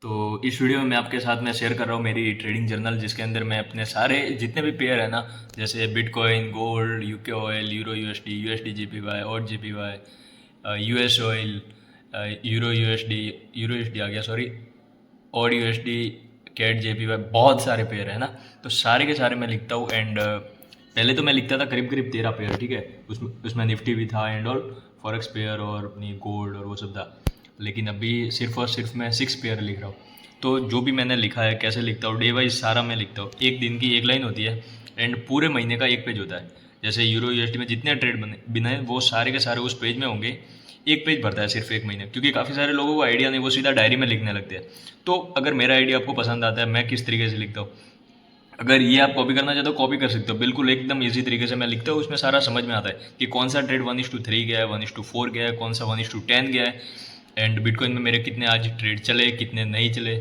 तो इस वीडियो में मैं आपके साथ में शेयर कर रहा हूँ मेरी ट्रेडिंग जर्नल, जिसके अंदर मैं अपने सारे जितने भी पेयर है ना, जैसे bitcoin, gold, UK oil, euro USD, USD JPY, और JPY, US oil, euro USD, euro USD आ गया सॉरी, और यूएसडी, कैट जेपीवाई, बहुत सारे पेयर है ना। तो सारे के सारे मैं लिखता हूँ। एंड पहले तो मैं लिखता था करीब करीब 13 पेयर, ठीक है। उसमें उसमें निफ्टी भी था एंड ऑल, फॉरेक्स पेयर और अपनी गोल्ड और वो सब था। लेकिन अभी सिर्फ और सिर्फ मैं 6 पेयर लिख रहा हूँ। तो जो भी मैंने लिखा है, कैसे लिखता हूँ, डे वाइज सारा मैं लिखता हूँ। एक दिन की एक लाइन होती है एंड पूरे महीने का एक पेज होता है। जैसे यूरो यूएसडी में जितने ट्रेड बने बिना वो सारे के सारे उस पेज में होंगे। एक पेज भरता है सिर्फ एक महीने, क्योंकि काफ़ी सारे लोगों को आइडिया नहीं, वो सीधा डायरी में लिखने लगते हैं। तो अगर मेरा आइडिया आपको पसंद आता है, मैं किस तरीके से लिखता हूँ, अगर ये आप कॉपी करना चाहते हो कॉपी कर सकते हो, बिल्कुल एकदम इजी तरीके से मैं लिखता हूँ। उसमें सारा समझ में आता है कि कौन सा ट्रेड 1:3 गया है, 1:4 गया है, कौन सा 1:10 गया है। एंड बिटकॉइन में मेरे कितने आज ट्रेड चले, कितने नहीं चले,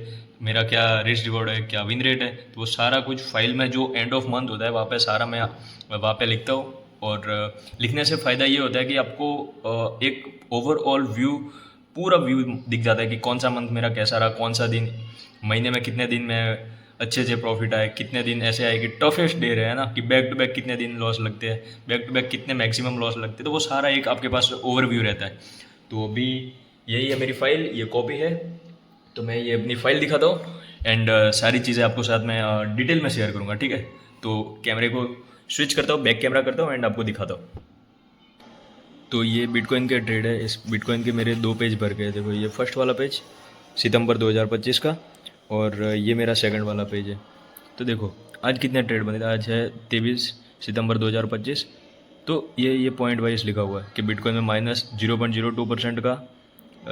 मेरा क्या रिस्क रिवॉर्ड है, क्या विन रेट है। तो वो सारा कुछ फाइल में जो एंड ऑफ मंथ होता है वहाँ पे सारा मैं वहाँ पे लिखता हूँ। और लिखने से फ़ायदा ये होता है कि आपको एक ओवरऑल व्यू, पूरा व्यू दिख जाता है कि कौन सा मंथ मेरा कैसा रहा, कौन सा दिन, महीने में कितने दिन में अच्छे से प्रॉफिट आए, कितने दिन ऐसे आए कि टफेस्ट डे रहे, है ना, कि बैक टू बैक कितने दिन लॉस लगते हैं, बैक टू बैक कितने मैक्सिमम लॉस लगते हैं। तो वो सारा एक आपके पास ओवरव्यू रहता है। तो अभी यही है मेरी फाइल, ये कॉपी है। तो मैं ये अपनी फाइल दिखाता हूँ एंड सारी चीज़ें आपको साथ में डिटेल में शेयर करूँगा, ठीक है। तो कैमरे को स्विच करता हूँ, बैक कैमरा करता हूँ एंड आपको दिखाता हूँ। तो ये बिटकॉइन के ट्रेड है। इस बिटकॉइन के मेरे 2 पेज भर गए। देखो ये फर्स्ट वाला पेज सितंबर 2025 का, और ये मेरा सेकंड वाला पेज है। तो देखो आज कितने ट्रेड बने थे। आज है 23 सितंबर 2025। तो ये पॉइंट वाइज लिखा हुआ है कि बिटकॉइन में -0.02% का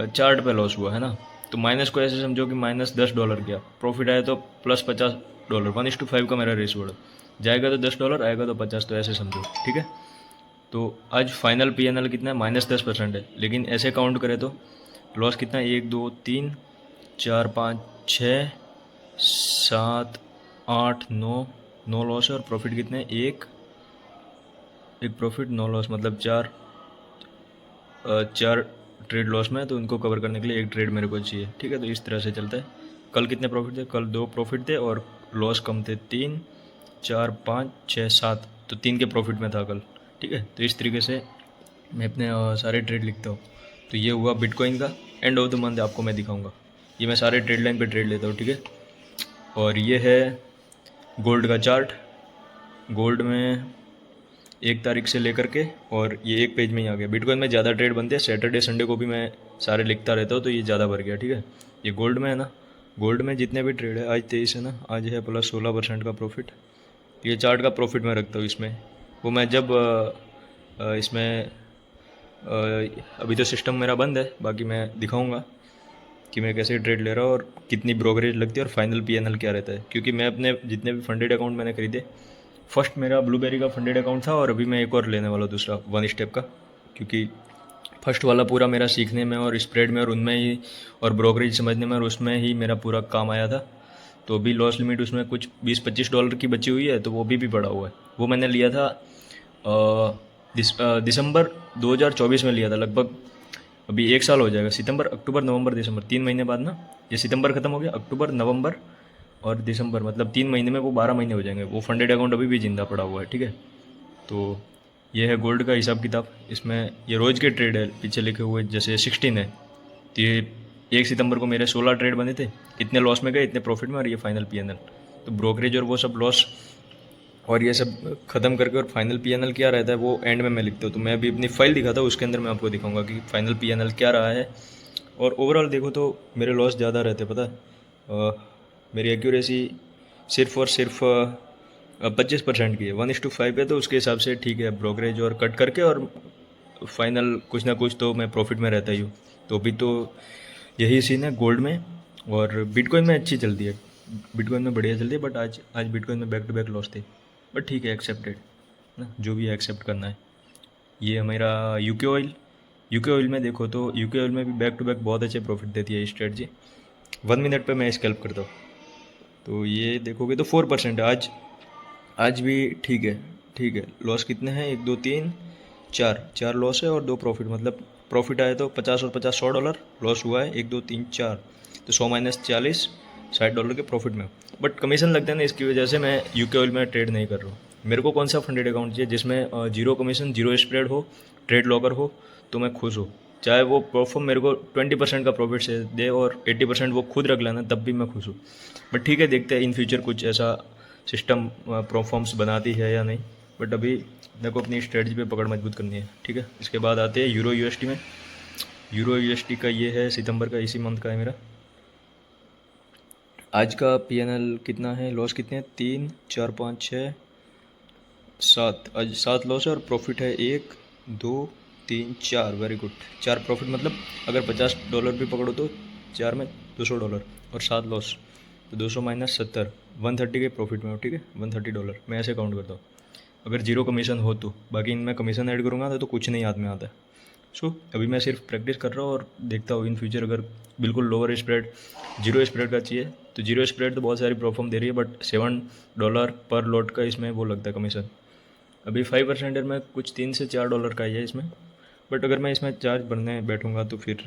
चार्ट पे लॉस हुआ, है ना। तो माइनस को ऐसे समझो कि -$10 गया, प्रॉफिट आया तो +$50, 1:5 का मेरा रेस बोर्ड। जाएगा तो $10, आएगा तो 50, तो ऐसे समझो, ठीक है। तो आज फाइनल पीएनएल कितना है, -10% है। लेकिन ऐसे काउंट करें तो लॉस कितना है, 1 2 3 4 5 6 7 8 9, 9 लॉस है। और प्रॉफिट कितने हैं, एक एक प्रॉफिट 9 लॉस, मतलब चार ट्रेड लॉस में है। तो उनको कवर करने के लिए एक ट्रेड मेरे को चाहिए, ठीक है। तो इस तरह से चलता है। कल कितने प्रॉफिट थे, कल 2 प्रॉफिट थे और लॉस कम थे, 3 4 5 6 7, तो 3 के प्रॉफिट में था कल, ठीक है। तो इस तरीके से मैं अपने सारे ट्रेड लिखता हूँ। तो ये हुआ बिटकॉइन का। एंड ऑफ द मंथ आपको मैं दिखाऊंगा। ये मैं सारे ट्रेड लाइन पे ट्रेड लेता हूँ, ठीक है। और ये है गोल्ड का चार्ट। गोल्ड में 1 तारीख से लेकर के, और ये एक पेज में ही आ गया। बिटकॉइन में ज़्यादा ट्रेड बनते हैं, सैटरडे संडे को भी मैं सारे लिखता रहता हूँ, तो ये ज़्यादा भर गया, ठीक है। ये गोल्ड में है ना, गोल्ड में जितने भी ट्रेड है, आज 23 है ना, आज है +16% का प्रॉफिट। ये चार्ट का प्रॉफिट मैं रखता हूँ इसमें। वो मैं जब इसमें अभी तो सिस्टम मेरा बंद है, बाकी मैं दिखाऊंगा कि मैं कैसे ट्रेड ले रहा हूँ और कितनी ब्रोकरेज लगती है और फाइनल पीएनएल क्या रहता है। क्योंकि मैं अपने जितने भी फंडेड अकाउंट मैंने खरीदे, फर्स्ट मेरा ब्लूबेरी का फंडेड अकाउंट था, और अभी मैं एक और लेने वाला हूँ, दूसरा 1 स्टेप का। क्योंकि फर्स्ट वाला पूरा मेरा सीखने में और स्प्रेड में और उनमें ही और ब्रोकरेज समझने में और उसमें ही मेरा पूरा काम आया था। तो अभी लॉस लिमिट उसमें कुछ $20-25 की बची हुई है, तो वो भी पड़ा हुआ है। वो मैंने लिया था दिसंबर 2024 में लिया था, लगभग अभी 1 साल हो जाएगा। सितंबर अक्टूबर नवंबर दिसंबर, 3 महीने बाद ना। ये सितंबर ख़त्म हो गया, अक्टूबर नवंबर और दिसंबर, मतलब 3 महीने में वो 12 महीने हो जाएंगे। वो फंडेड अकाउंट अभी भी ज़िंदा पड़ा हुआ है, ठीक है। तो ये है गोल्ड का हिसाब किताब। इसमें ये रोज़ के ट्रेड है, पीछे लिखे हुए जैसे 16 है। तो ये 1 सितंबर को मेरे 16 ट्रेड बने थे, इतने लॉस में गए, इतने प्रॉफिट में, और ये फाइनल पीएनएल। तो ब्रोकरेज और वो सब लॉस और ये सब ख़त्म करके और फाइनल पीएनएल क्या रहता है वो एंड में मैं लिखता हूँ। तो मैं अभी अपनी फाइल दिखाता हूँ, उसके अंदर मैं आपको दिखाऊंगा कि फाइनल पीएनएल क्या रहा है। और ओवरऑल देखो तो मेरे लॉस ज़्यादा रहते, पता है। मेरी एक्यूरेसी सिर्फ और सिर्फ 25% की है, 1:5 है। तो उसके हिसाब से ठीक है, ब्रोकरेज और कट करके और फाइनल कुछ ना कुछ तो मैं प्रॉफिट में रहता ही हूँ। तो अभी तो यही सीन है गोल्ड में। और बिटकॉइन में अच्छी चलती है, बिटकॉइन में बढ़िया चलती है। बट आज बिटकॉइन में बैक टू बैक लॉस थे, बट ठीक है, एक्सेप्टेड ना, जो भी है एक्सेप्ट करना है। ये है मेरा यूके ऑयल। यूके ऑयल में देखो तो यूके ऑयल में भी बैक टू बैक बहुत अच्छे प्रॉफिट देती है स्ट्रेटजी। 1 मिनट पे मैं स्कैल्प करता हूँ। तो ये देखोगे तो 4% है आज। आज भी ठीक है, ठीक है। लॉस कितने हैं, 1 2 3 4, 4 लॉस है और 2 प्रॉफिट। मतलब प्रॉफिट आया तो 50 और 50 $100, लॉस हुआ है 1 2 3 4, तो 100 माइनस 40, $60 के प्रॉफिट में। बट कमीशन लगता है ना, इसकी वजह से मैं यूके ऑयल में ट्रेड नहीं कर रहा हूँ। मेरे को कौन सा फंडेड अकाउंट चाहिए जिसमें जीरो कमीशन, जीरो स्प्रेड हो, ट्रेड लॉकर हो, तो मैं खुश हूँ। चाहे वो परफॉर्म मेरे को 20% का प्रॉफिट से दे और 80% वो खुद रख लेना, तब भी मैं खुश हूँ। बट ठीक है, देखते हैं इन फ्यूचर कुछ ऐसा सिस्टम परफॉर्म्स बनाती है या नहीं। बट अभी मेरे को अपनी स्ट्रेटजी पे पकड़ मजबूत करनी है, ठीक है। इसके बाद आते हैं यूरो यूएसडी में। यूरो यूएसडी का ये है सितंबर का, इसी मंथ का है मेरा। आज का पीएनएल कितना है, लॉस कितने हैं, 3 4 5 6 7, आज 7 लॉस है और प्रॉफिट है 1 2 3 4। वेरी गुड, 4 प्रॉफिट, मतलब अगर $50 भी पकड़ो तो 4 में $200 और 7 लॉस, तो 200 माइनस 70, 130 के प्रॉफिट में हो, ठीक है। $130 मैं ऐसे काउंट करता हूँ अगर जीरो कमीशन हो तो। बाकी इनमें कमीशन ऐड करूँगा तो कुछ नहीं हाथ में आता है। सो अभी मैं सिर्फ प्रैक्टिस कर रहा हूँ और देखता हूँ इन फ्यूचर अगर बिल्कुल लोअर स्प्रेड, जीरो स्प्रेड का चाहिए तो जीरो स्प्रेड तो बहुत सारी परफॉर्म दे रही है, बट $7 पर लॉट का इसमें वो लगता है कमीशन। अभी 5% में कुछ $3 से $4 का ही है इसमें। बट अगर मैं इसमें चार्ज भरने बैठूँगा तो फिर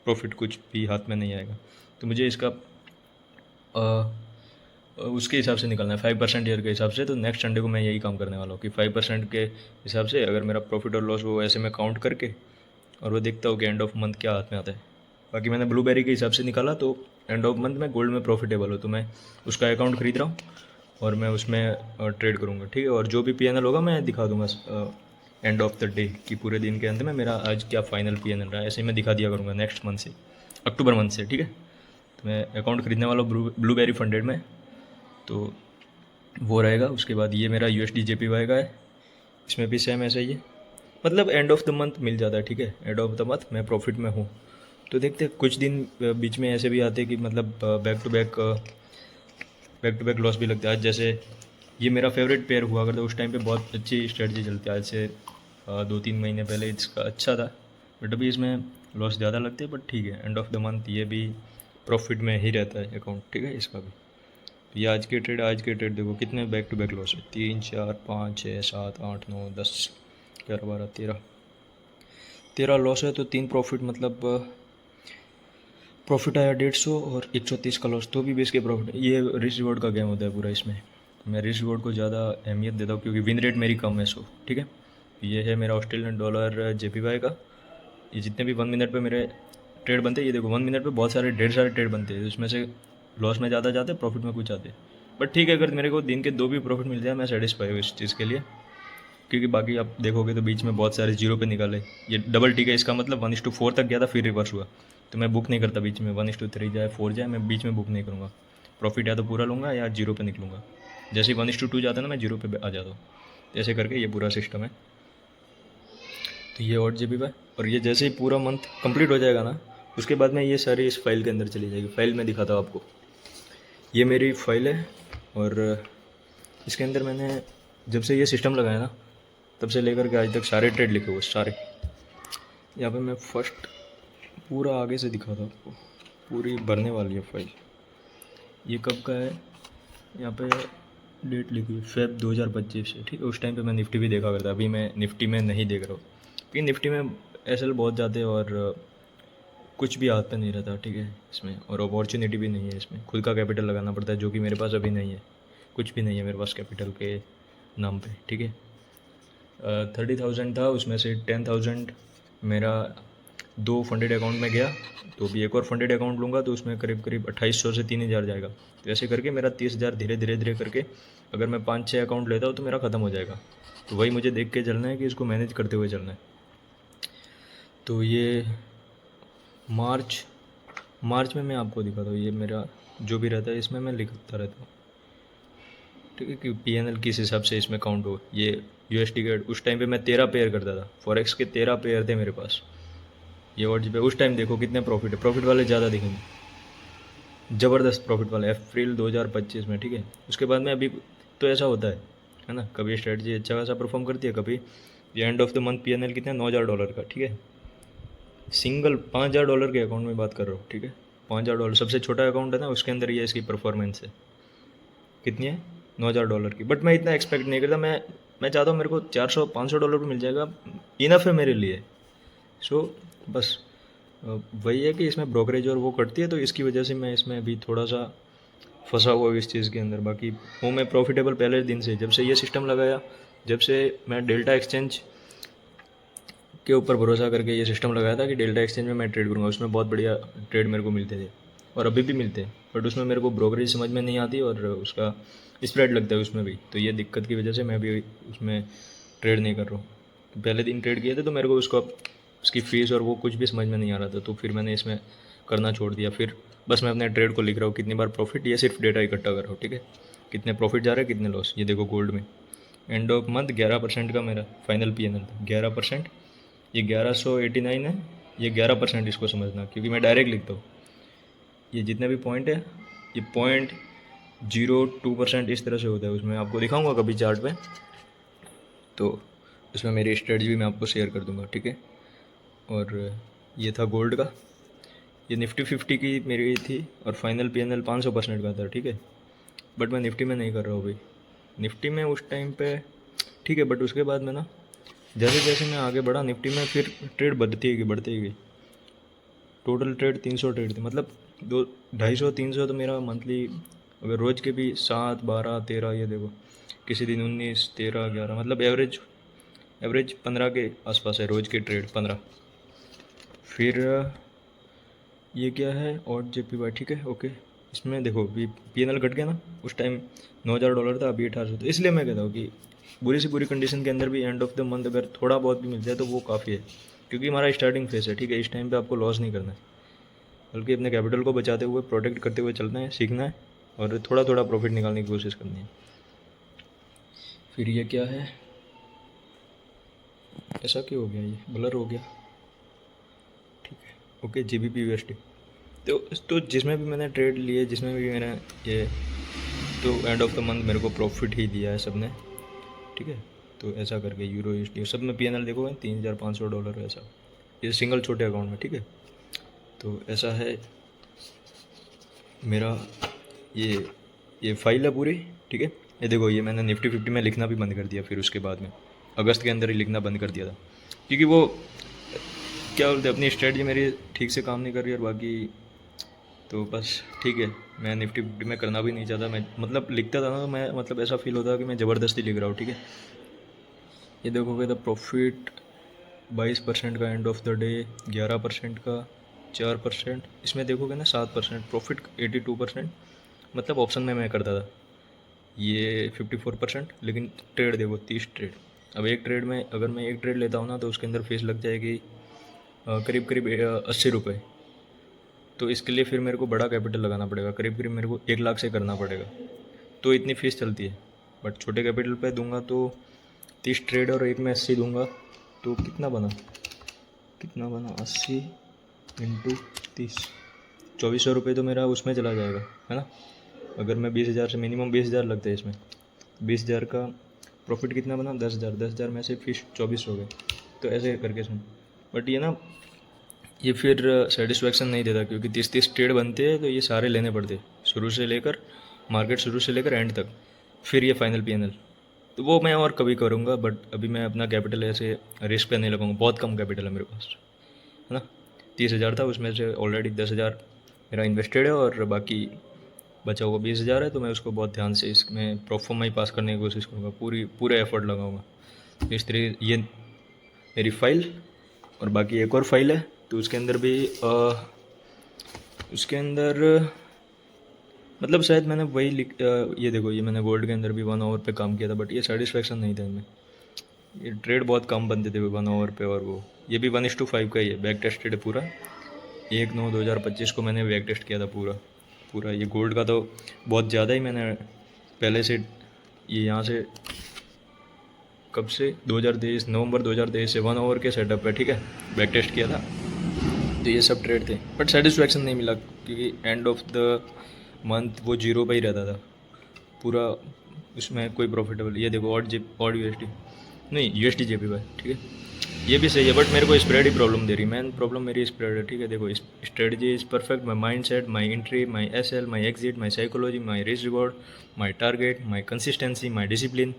प्रॉफिट कुछ भी हाथ में नहीं आएगा। तो मुझे इसका उसके हिसाब से निकलना है, 5% ईयर के हिसाब से। तो नेक्स्ट संडे को मैं यही काम करने वाला हूँ कि 5% के हिसाब से अगर मेरा प्रॉफिट और लॉस वो ऐसे में काउंट करके और वो देखता हूँ कि एंड ऑफ मंथ क्या हाथ में आता है। बाकी मैंने ब्लूबेरी के हिसाब से निकाला तो एंड ऑफ मंथ में गोल्ड में प्रॉफिटेबल हो तो मैं उसका अकाउंट खरीद रहा हूँ और मैं उसमें ट्रेड करूँगा, ठीक है। और जो भी पीएनएल होगा मैं दिखा दूँगा एंड ऑफ द डे कि पूरे दिन के अंत में मेरा आज क्या फाइनल पीएनएल रहा है, ऐसे ही मैं दिखा दिया करूँगा नेक्स्ट मंथ से, अक्टूबर मंथ से, ठीक है। तो मैं अकाउंट खरीदने वाला हूँ ब्लूबेरी फंडेड में, तो वो रहेगा। उसके बाद ये मेरा USD JPY का है, इसमें भी सेम ऐसा ही है, मतलब एंड ऑफ द मंथ मिल जाता है, ठीक है। एंड ऑफ द मंथ मैं प्रॉफिट में हूँ। तो देखते हैं, कुछ दिन बीच में ऐसे भी आते हैं कि मतलब बैक टू बैक लॉस भी लगता है। आज जैसे ये मेरा फेवरेट पेयर हुआ करता, उस टाइम पे बहुत अच्छी स्ट्रेटजी चलती है। आज से 2-3 महीने पहले इसका अच्छा था, बट अभी इसमें लॉस ज़्यादा लगते हैं। बट ठीक है, एंड ऑफ द मंथ ये भी प्रॉफिट में ही रहता है अकाउंट, ठीक है, इसका भी। तो ये आज के ट्रेड देखो कितने बैक टू बैक लॉस है, 3 4 5 6 7 8 9 10 11 12 13 लॉस है। तो 3 प्रॉफिट, मतलब प्रॉफिट आया 150 और 130 का लॉस, तो भी बेस के प्रॉफिट। ये रिस्क रिवॉर्ड का गेम होता है पूरा इसमें। मैं रिस्क रिवॉर्ड को ज़्यादा अहमियत देता हूँ क्योंकि विन रेट मेरी कम है, सो ठीक है। ये है मेरा $ऑस्ट्रेलियन JPY का। ये जितने भी 1 मिनट पे मेरे ट्रेड बनते हैं, ये देखो 1 मिनट पे बहुत सारे ढेर सारे ट्रेड बनते हैं, उसमें से लॉस में ज़्यादा जाते हैं, प्रॉफिट में कुछ आते हैं। बट ठीक है, अगर मेरे को दिन के 2 भी प्रॉफिट मिल जाए मैं सेटिस्फाई हूँ इस चीज़ के लिए, क्योंकि बाकी आप देखोगे तो बीच में बहुत सारे जीरो पे निकाले। ये डबल टिक है, इसका मतलब 1:4 तक गया था, फिर रिवर्स हुआ। तो मैं बुक नहीं करता बीच में, 1:3 जाए 4 जाए, मैं बीच में बुक नहीं करूँगा। प्रॉफिट या तो पूरा लूँगा या जीरो पे निकलूँगा। जैसे ही 1:2 जाता है ना, मैं जीरो पे आ जाता हूँ। तो ऐसे करके ये पूरा सिस्टम है। तो ये और JPY, और ये जैसे ही पूरा मंथ कंप्लीट हो जाएगा ना, उसके बाद में ये सारी इस फाइल के अंदर चली जाएगी। फाइल में दिखाता हूँ आपको, ये मेरी फाइल है और इसके अंदर मैंने जब से ये सिस्टम लगाया ना, तब से लेकर के आज तक सारे ट्रेड लिखे हुए सारे। यहाँ पे मैं फर्स्ट पूरा आगे से दिखाता हूँ आपको, पूरी भरने वाली है फाइल। ये कब का है, यहाँ पे डेट लिखी हुई Feb 2025 है, ठीक है। उस टाइम पे मैं निफ्टी भी देखा करता, अभी मैं निफ्टी में नहीं देख रहा हूँ क्योंकि निफ्टी में SL बहुत जाते हैं और कुछ भी हाथ पे नहीं रहता, ठीक है इसमें। और अपॉर्चुनिटी भी नहीं है इसमें, खुद का कैपिटल लगाना पड़ता है, जो कि मेरे पास अभी नहीं है। कुछ भी नहीं है मेरे पास कैपिटल के नाम पे, ठीक है। 30,000 था, उसमें से 10,000 मेरा 2 फंडेड अकाउंट में गया, तो भी एक और फंडेड अकाउंट लूँगा तो उसमें करीब करीब 2800 से 3,000 जाएगा। तो ऐसे करके मेरा 30,000 धीरे धीरे धीरे करके अगर मैं 5-6 अकाउंट लेता हूँ तो मेरा ख़त्म हो जाएगा। तो वही मुझे देख के चलना है कि इसको मैनेज करते हुए चलना है। तो ये मार्च में मैं आपको दिखाता हूँ, ये मेरा जो भी रहता है इसमें मैं लिखता रहता हूँ, ठीक है, कि पीएनएल किस हिसाब से इसमें काउंट हो। ये USD के उस टाइम पे मैं 13 पेयर करता था, फॉरेक्स के 13 पेयर थे मेरे पास। ये और पे उस टाइम देखो कितने प्रॉफिट है, प्रॉफिट वाले ज़्यादा दिखेंगे, ज़बरदस्त प्रॉफिट वाले, अप्रैल 2025 में, ठीक है। उसके बाद में अभी तो ऐसा होता है ना, कभी स्ट्रेटजी अच्छा खासा परफॉर्म करती है, कभी ये end of the month PNL कितना है, $9,000 का, ठीक है। सिंगल $5,000 के अकाउंट में बात कर रहा हूँ, ठीक है। $5,000 सबसे छोटा अकाउंट है ना, उसके अंदर ये इसकी परफॉर्मेंस है, कितनी है, $9,000 की। बट मैं इतना एक्सपेक्ट नहीं करता, मैं चाहता हूँ मेरे को $400-500 पर मिल जाएगा, इनफ है मेरे लिए। सो बस वही है कि इसमें ब्रोकरेज और वो कटती है, तो इसकी वजह से मैं इसमें अभी थोड़ा सा फंसा हुआ हूँ इस चीज़ के अंदर। बाकी हूँ मैं प्रॉफिटेबल पहले दिन से, जब से ये सिस्टम लगाया, जब से मैं डेल्टा एक्सचेंज के ऊपर भरोसा करके ये सिस्टम लगाया था कि डेल्टा एक्सचेंज में मैं ट्रेड करूँगा, उसमें बहुत बढ़िया ट्रेड मेरे को मिलते थे और अभी भी मिलते हैं, बट उसमें मेरे को ब्रोकरेज समझ में नहीं आती और उसका स्प्रेड लगता है उसमें भी, तो ये दिक्कत की वजह से मैं भी उसमें ट्रेड नहीं कर रहा हूँ। पहले दिन ट्रेड किए थे तो मेरे को उसका उसकी फ़ीस और वो कुछ भी समझ में नहीं आ रहा था, तो फिर मैंने इसमें करना छोड़ दिया। फिर बस मैं अपने ट्रेड को लिख रहा हूँ, कितनी बार प्रॉफिट, ये सिर्फ डेटा इकट्ठा कर रहा हूँ, ठीक है, कितने प्रॉफिट जा रहे हैं कितने लॉस। ये देखो गोल्ड में एंड ऑफ मंथ 11% का मेरा फाइनल PNL था, 11%। ये 1189 है, ये 11% इसको समझना, क्योंकि मैं डायरेक्ट लिखता हूँ। ये जितने भी पॉइंट है, ये 0.02% इस तरह से होता है, उसमें आपको दिखाऊंगा कभी चार्ट पे, तो उसमें मेरी स्ट्रेटजी भी मैं आपको शेयर कर दूंगा, ठीक है। और ये था गोल्ड का, ये निफ्टी 50 की मेरी थी और फाइनल PNL 500% का था, ठीक है। बट मैं निफ्टी में नहीं कर रहा हूँ भाई, निफ्टी में उस टाइम पे ठीक है, बट उसके बाद में ना जैसे जैसे मैं आगे बढ़ा निफ्टी में, फिर ट्रेड बढ़ती ही गई। टोटल ट्रेड 300 ट्रेड थे, मतलब 250-300 तो मेरा मंथली, अगर रोज़ के भी 7, 12, 13, ये देखो किसी दिन 19, 13, 11, मतलब एवरेज 15 के आसपास है रोज़ के ट्रेड, 15। फिर ये क्या है और JPY, ठीक है, ओके। इसमें देखो भी PNL घट गया ना, उस टाइम $9,000 था, अभी 1800। तो इसलिए मैं कहता हूँ कि बुरी से बुरी कंडीशन के अंदर भी एंड ऑफ द मंथ अगर थोड़ा बहुत भी मिल जाए तो वो काफ़ी है, क्योंकि हमारा स्टार्टिंग फेस है, ठीक है। इस टाइम पे आपको लॉस नहीं करना है, बल्कि अपने कैपिटल को बचाते हुए प्रोटेक्ट करते हुए चलना है, सीखना है और थोड़ा थोड़ा प्रॉफिट निकालने की कोशिश करनी है। फिर ये क्या है, ऐसा क्यों हो गया, ये ब्लर हो गया, ठीक है, ओके। GBP USD, तो जिसमें भी मैंने ट्रेड लिए, जिसमें भी मैंने ये, तो एंड ऑफ द मंथ मेरे को प्रॉफिट ही दिया है सब ने, ठीक है। तो ऐसा करके यूरो USD सब में PNL देखोगे $3,500 ऐसा, ये सिंगल छोटे अकाउंट में, ठीक है। तो ऐसा है मेरा, ये फाइल है पूरी, ठीक है। ये देखो, ये मैंने निफ्टी 50 में लिखना भी बंद कर दिया, फिर उसके बाद में अगस्त के अंदर ही लिखना बंद कर दिया था, क्योंकि वो क्या बोलते हैं, अपनी स्ट्रेटजी मेरी ठीक से काम नहीं कर रही, और बाकी तो बस ठीक है। मैं निफ्टी 50 में करना भी नहीं चाहता, मैं मतलब लिखता था ना, मैं मतलब ऐसा फील होता कि मैं ज़बरदस्ती लिख रहा हूँ, ठीक है। ये देखोगे तो प्रॉफिट 22% का एंड ऑफ द डे, 11% का, 4%, इसमें देखोगे ना 7% प्रॉफिट, 82%, मतलब ऑप्शन में मैं करता था ये 54%, लेकिन ट्रेड देखो 30 ट्रेड। अब एक ट्रेड में अगर मैं एक ट्रेड लेता हूँ ना, तो उसके अंदर फीस लग जाएगी करीब करीब 80 रुपये। तो इसके लिए फिर मेरे को बड़ा कैपिटल लगाना पड़ेगा, करीब करीब मेरे को 1 लाख से करना पड़ेगा, तो इतनी फ़ीस चलती है। बट छोटे कैपिटल पे दूंगा तो 30 ट्रेड और एक में 80 दूंगा, तो कितना बना 80 इंटू 30, 2400 रुपये तो मेरा उसमें चला जाएगा, है ना। अगर मैं 20,000 से, मिनिमम 20,000 लगते हैं इसमें, 20,000 का प्रॉफिट कितना बना, 10,000, 10,000 में से फीस 24 हो गए। तो ऐसे करके सुन, बट ये ना, ये फिर सेटिस्फेक्शन नहीं देता, क्योंकि 30-30 ट्रेड बनते हैं, तो ये सारे लेने पड़ते शुरू से लेकर, मार्केट शुरू से लेकर एंड तक, फिर ये फाइनल PNL। तो वो मैं और कभी करूँगा, बट अभी मैं अपना कैपिटल ऐसे रिस्क पे नहीं लगाऊंगा, बहुत कम कैपिटल है मेरे पास, है ना। 30,000 था, उसमें से ऑलरेडी 10,000 मेरा इन्वेस्टेड है और बाकी बचा हुआ 20,000 है, तो मैं उसको बहुत ध्यान से इसमें प्रोफॉर्मा ही पास करने की कोशिश करूँगा, पूरे एफर्ट लगाऊँगा। इस तरह ये मेरी फाइल, और बाकी एक और फाइल है, तो उसके अंदर भी उसके अंदर मतलब शायद मैंने वही ये देखो, ये मैंने गोल्ड के अंदर भी 1 आवर पे काम किया था, बट ये सेटिस्फेक्शन नहीं था इनमें, ये ट्रेड बहुत कम बनते थे 1 आवर पे, और वो ये भी 1:5 का ही है, बैक टेस्टेड है पूरा। 1/9/2025 को मैंने बैक टेस्ट किया था पूरा। ये गोल्ड का तो बहुत ज़्यादा ही मैंने पहले से, ये यहाँ से कब से 2023 नवंबर 2023 से 1 आवर के सेटअप पे, ठीक है, बैक टेस्ट किया था। तो ये सब ट्रेड थे, बट सेटिस्फेक्शन नहीं मिला, क्योंकि एंड ऑफ द मंथ वो जीरो पे ही रहता था पूरा, उसमें कोई प्रॉफिटेबल। ये देखो ऑड USD नहीं, USD JPY, ठीक है, ये भी सही है, बट मेरे को स्प्रेड ही प्रॉब्लम दे रही है, मेन प्रॉब्लम मेरी स्प्रेड है, ठीक है। देखो strategy is perfect, my mindset, my entry, my SL, my exit, my psychology, my risk reward, my target, my consistency, my discipline,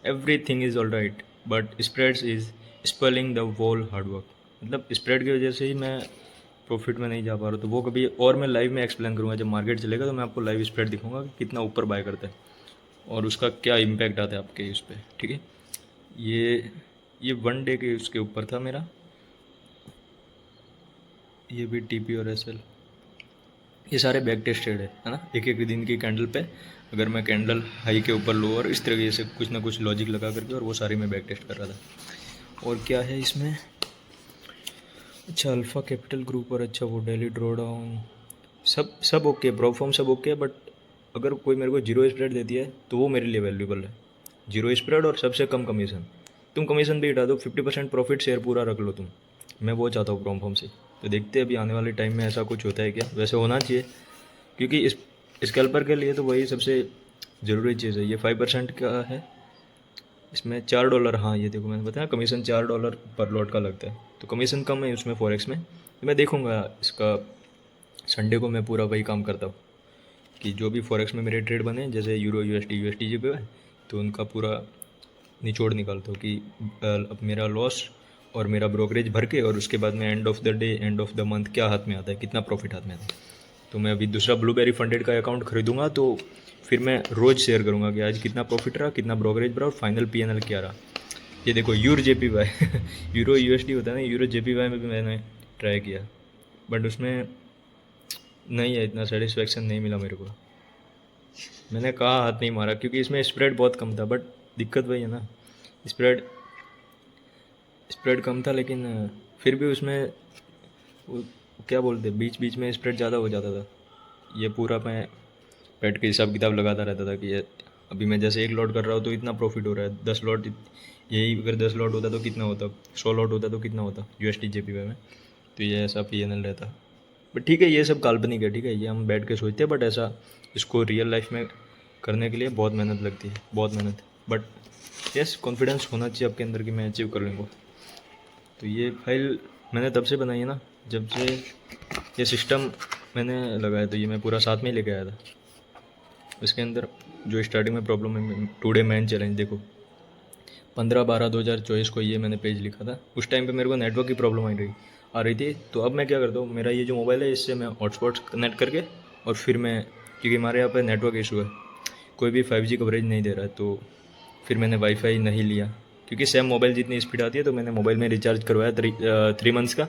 everything is all right, but spreads is spelling the whole hard work. मतलब spread की वजह से ही मैं profit में नहीं जा पा रहा, तो वो कभी और मैं लाइव में एक्सप्लेन करूँगा। जब मार्केट चलेगा तो मैं आपको लाइव स्प्रेड दिखाऊंगा कि कितना ऊपर बाय करता है और उसका क्या इम्पैक्ट आता है आपके उस पर, ठीक है। ये 1 डे के उसके ऊपर था मेरा, ये भी TP और SL, ये सारे बैक टेस्टेड है ना। एक एक दिन की कैंडल पे अगर मैं कैंडल हाई के ऊपर लो और इस तरीके से कुछ ना कुछ लॉजिक लगा करके, और वो सारी मैं बैक टेस्ट कर रहा था। और क्या है इसमें, अच्छा अल्फ़ा कैपिटल ग्रुप और अच्छा वो डेली ड्रॉ डाउन सब ओके, प्रोफॉर्म सब ओके, बट अगर कोई मेरे को जीरो स्प्रेड देती है तो वो मेरे लिए वैल्यूबल है। जीरो स्प्रेड और सबसे कम कमीशन, तुम कमीशन भी हटा दो, 50% प्रॉफिट शेयर पूरा रख लो तुम, मैं वो चाहता हूँ प्रोफॉर्म से। तो देखते हैं अभी आने वाले टाइम में ऐसा कुछ होता है क्या, वैसे होना चाहिए क्योंकि इस स्कैल्पर के लिए तो वही सबसे ज़रूरी चीज़ है। ये 5% का है, इसमें $4, हाँ ये देखो मैंने बताया कमीशन $4 पर लॉट का लगता है, तो कमीशन कम है उसमें फॉरेक्स में। तो मैं देखूँगा इसका, संडे को मैं पूरा वही काम करता हूँ कि जो भी फॉरेक्स में मेरे ट्रेड बने, जैसे यूरो USD जी पे है, तो उनका पूरा निचोड़ निकालता हूँ कि अब मेरा लॉस और मेरा ब्रोकरेज भर के, और उसके बाद में end of the day, end of the month क्या हाथ में आता है, कितना प्रॉफिट हाथ में आता है। तो मैं अभी दूसरा ब्लूबेरी फंडेड का अकाउंट खरीदूंगा, तो फिर मैं रोज़ शेयर करूँगा कि आज कितना प्रॉफिट रहा, कितना ब्रोकरेज रहा और फाइनल PNL क्या रहा। ये देखो EUR-JPY यूरो USD होता है ना, EUR-JPY में भी मैंने ट्राई किया, बट उसमें नहीं है, इतना सेटिस्फेक्शन नहीं मिला मेरे को। मैंने कहा हाथ नहीं मारा क्योंकि इसमें स्प्रेड बहुत कम था, बट दिक्कत वही है ना, स्प्रेड कम था, लेकिन फिर भी उसमें वो क्या बोलते, बीच बीच में स्प्रेड ज़्यादा हो जाता था। ये पूरा मैं बैठ के हिसाब किताब लगाता रहता था कि ये अभी मैं जैसे 1 लॉट कर रहा हूँ तो इतना प्रॉफिट हो रहा है, 10 लॉट, यही अगर 10 लॉट होता तो कितना होता, 100 लॉट होता तो कितना होता USD-JPY में। तो ये ऐसा PNL रहता। बट ठीक है, ये सब काल्पनिक है, ठीक है, ये हम बैठ के सोचते हैं, बट ऐसा इसको रियल लाइफ में करने के लिए बहुत मेहनत लगती है, बहुत मेहनत। बट यस, कॉन्फिडेंस होना चाहिए आपके अंदर कि मैं अचीव कर लूँगा। तो ये फाइल मैंने तब से बनाई है ना, जब से ये सिस्टम मैंने लगाया, तो ये मैं पूरा साथ में ही लेके आया था। इसके अंदर जो स्टार्टिंग में प्रॉब्लम है, टुडे मैन चैलेंज देखो, 15/12/2024 को ये मैंने पेज लिखा था। उस टाइम पे मेरे को नेटवर्क की प्रॉब्लम आ रही थी। तो अब मैं क्या करता हूँ, मेरा ये जो मोबाइल है इससे मैं हॉटस्पॉट कनेक्ट करके, और फिर मैं, क्योंकि हमारे यहाँ पे नेटवर्क इशू है, कोई भी 5G कवरेज नहीं दे रहा है, तो फिर मैंने वाईफाई नहीं लिया, क्योंकि सेम मोबाइल जितनी स्पीड आती है, तो मैंने मोबाइल में रिचार्ज करवाया 3 मंथ्स का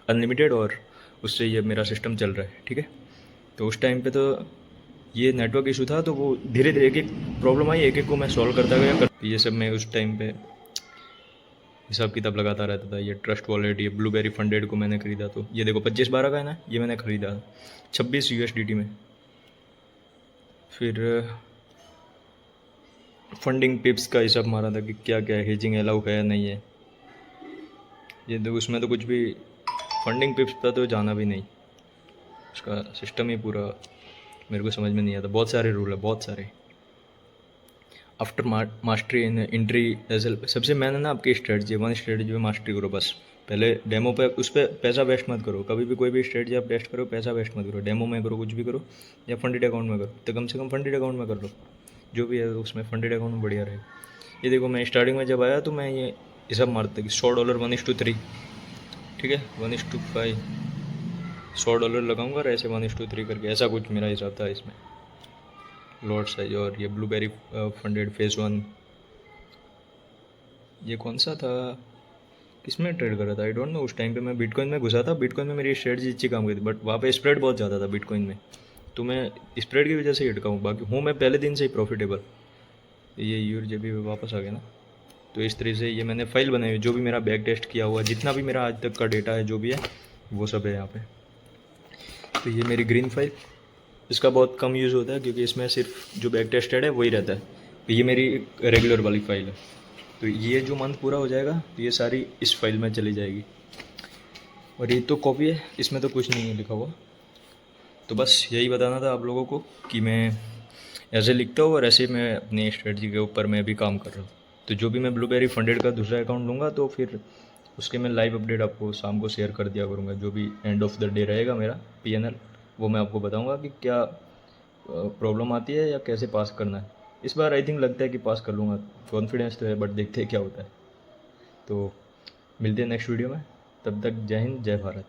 अनलिमिटेड, और उससे ये मेरा सिस्टम चल रहा है, ठीक है। तो उस टाइम पे तो ये नेटवर्क इशू था, तो वो धीरे धीरे एक एक प्रॉब्लम आई, एक एक को मैं सॉल्व करता गया। ये सब मैं उस टाइम पे हिसाब किताब लगाता रहता था। ये ट्रस्ट वॉलेट, ये ब्लूबेरी फंडेड को मैंने ख़रीदा, तो ये देखो 25/12 का है ना, ये मैंने ख़रीदा 26 USDT में। फिर फंडिंग पिप्स का हिसाब मारा था कि क्या क्या हेजिंग अलाउ है या नहीं है। ये देखो उसमें तो कुछ भी फंडिंग पिप्स पर तो जाना भी नहीं, उसका सिस्टम ही पूरा मेरे को समझ में नहीं आता। बहुत सारे रूल है, बहुत सारे। After mastery in entry edge सबसे मैन है ना आपकी स्ट्रेटजी, वन स्ट्रेटजी में मास्टरी करो बस। पहले डेमो पे उस पर पैसा वेस्ट मत करो, कभी भी कोई भी स्ट्रेटजी आप टेस्ट करो पैसा वेस्ट मत करो। डेमो में करो, कुछ भी करो, या फंडेड अकाउंट में करो, तो कम से कम फंडेड अकाउंट में कर लो, जो भी है उसमें फंडेड अकाउंट में बढ़िया रहेगा। ये देखो मैं स्टार्टिंग में जब आया तो मैं ये हिसाब मारता कि $100 1:3, ठीक है, 1:5, $100 लगाऊंगा और ऐसे 1:3 करके, ऐसा कुछ मेरा हिसाब था इसमें लॉट साइज। और ये ब्लूबेरी फंडेड फेज़ 1, ये कौन सा था, किसमें ट्रेड कर रहा था, आई डोंट नो। उस टाइम पे मैं बिटकॉइन में घुसा था, बिटकॉइन में मेरी स्ट्रेटजी अच्छी काम करती, बट वहाँ पे स्प्रेड बहुत ज़्यादा था बिटकॉइन में, तो मैं स्प्रेड की वजह से ही अटका हूँ। बाकी हूँ मैं पहले दिन से ही प्रॉफिटेबल। ये EUR-JPY पे वापस आ गया ना। तो इस तरह से ये मैंने फाइल बनाई हुई, जो भी मेरा बैक टेस्ट किया हुआ, जितना भी मेरा आज तक का डेटा है, जो भी है वो सब है यहाँ पे। तो ये मेरी ग्रीन फाइल, इसका बहुत कम यूज़ होता है क्योंकि इसमें सिर्फ जो बैक टेस्टेड है वही रहता है। तो ये मेरी रेगुलर वाली फाइल है। तो ये जो मंथ पूरा हो जाएगा तो ये सारी इस फाइल में चली जाएगी। और ये तो कॉपी है, इसमें तो कुछ नहीं है लिखा हुआ। तो बस यही बताना था आप लोगों को कि मैं ऐसे लिखता हूँ और ऐसे मैं अपनी स्ट्रेटजी के ऊपर मैं भी काम कर रहा हूँ। तो जो भी मैं ब्लूबेरी फंडेड का दूसरा अकाउंट लूँगा तो फिर उसके मैं लाइव अपडेट आपको शाम को शेयर कर दिया करूँगा। जो भी एंड ऑफ द डे रहेगा मेरा PNL, वो मैं आपको बताऊँगा कि क्या प्रॉब्लम आती है या कैसे पास करना है। इस बार आई थिंक लगता है कि पास कर लूँगा, कॉन्फिडेंस तो है, बट देखते हैं क्या होता है। तो मिलते हैं नेक्स्ट वीडियो में, तब तक जय हिंद, जय भारत।